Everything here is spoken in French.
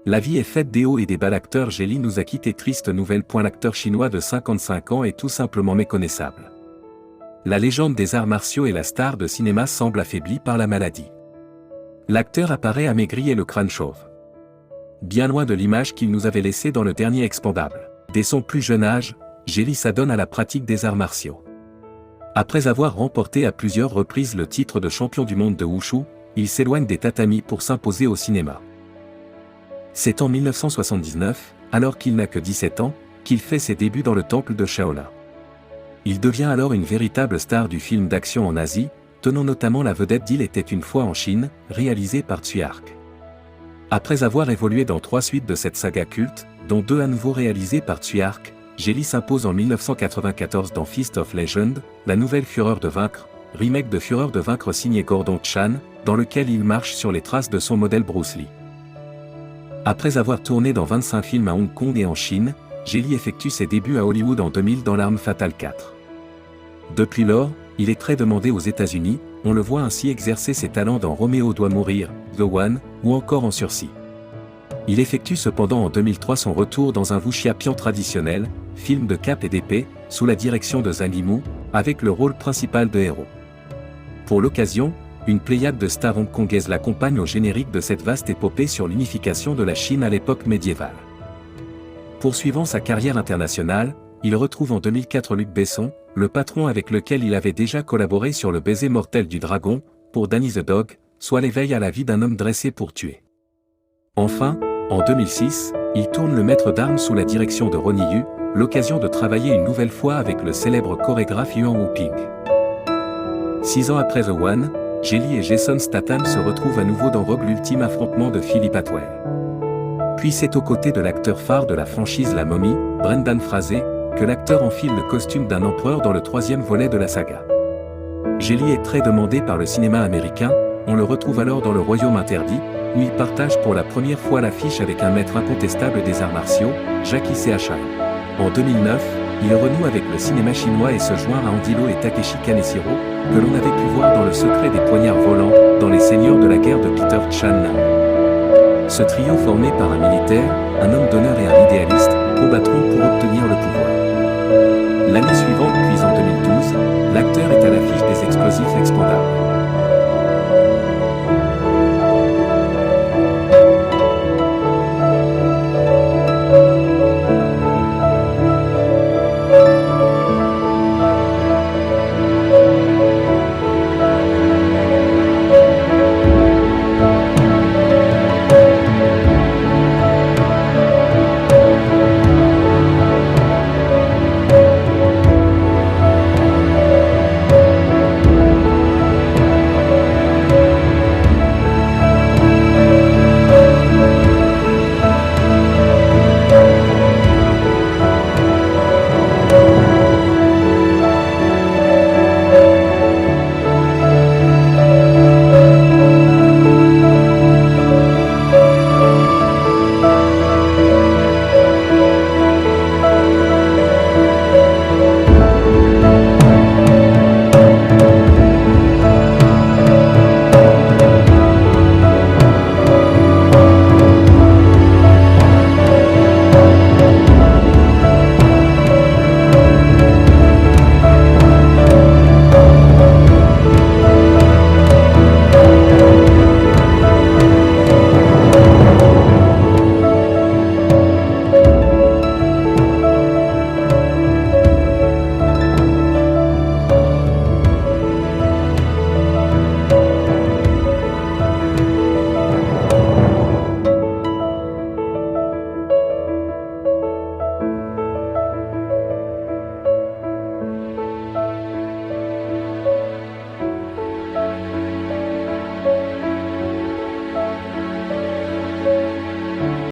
La vie est faite des hauts et des bas. L'acteur Jet Li nous a quitté. Triste nouvelle. L'acteur chinois de 55 ans est tout simplement méconnaissable. La légende des arts martiaux et la star de cinéma semble affaiblie par la maladie. L'acteur apparaît amaigri et le crâne chauve. Bien loin de l'image qu'il nous avait laissée dans le dernier Expandable. Dès son plus jeune âge, Jet Li s'adonne à la pratique des arts martiaux. Après avoir remporté à plusieurs reprises le titre de champion du monde de Wushu, il s'éloigne des tatamis pour s'imposer au cinéma. C'est en 1979, alors qu'il n'a que 17 ans, qu'il fait ses débuts dans le temple de Shaolin. Il devient alors une véritable star du film d'action en Asie, tenant notamment la vedette d'Il était une fois en Chine, réalisé par Tsui Hark. Après avoir évolué dans 3 suites de cette saga culte, dont 2 à nouveau réalisées par Tsui Hark, Jet Li s'impose en 1994 dans Fist of Legend, la nouvelle Fureur de vaincre, remake de Fureur de vaincre signé Gordon Chan, dans lequel il marche sur les traces de son modèle Bruce Lee. Après avoir tourné dans 25 films à Hong Kong et en Chine, Jet Li effectue ses débuts à Hollywood en 2000 dans L'Arme Fatale 4. Depuis lors, il est très demandé aux États-Unis, on le voit ainsi exercer ses talents dans Roméo doit mourir, The One, ou encore En sursis. Il effectue cependant en 2003 son retour dans un wuxia pian traditionnel, film de cap et d'épée, sous la direction de Zhang Yimou, avec le rôle principal de héros. Pour l'occasion, une pléiade de stars hongkongaises l'accompagne au générique de cette vaste épopée sur l'unification de la Chine à l'époque médiévale. Poursuivant sa carrière internationale, il retrouve en 2004 Luc Besson, le patron avec lequel il avait déjà collaboré sur Le baiser mortel du dragon, pour Danny the Dog, soit l'éveil à la vie d'un homme dressé pour tuer. Enfin, en 2006, il tourne Le maître d'armes sous la direction de Ronnie Yu, l'occasion de travailler une nouvelle fois avec le célèbre chorégraphe Yuan Wuping. 6 ans après The One, Jet Li et Jason Statham se retrouvent à nouveau dans Rogue l'ultime affrontement de Philip Atwell. Puis c'est aux côtés de l'acteur phare de la franchise La Momie, Brendan Fraser, que l'acteur enfile le costume d'un empereur dans le 3e volet de la saga. Jet Li est très demandé par le cinéma américain, on le retrouve alors dans Le Royaume interdit, où il partage pour la première fois l'affiche avec un maître incontestable des arts martiaux, Jackie Chan. En 2009, il renoue avec le cinéma chinois et se joint à Andilo et Takeshi Kaneshiro, que l'on avait pu voir dans Le secret des poignards volants, dans Les Seigneurs de la guerre de Peter Chan Nam. Ce trio formé par un militaire, un homme d'honneur et un idéaliste, combattront pour obtenir le pouvoir. L'année suivante puis en 2012, l'acteur est à l'affiche des Explosifs Expandables.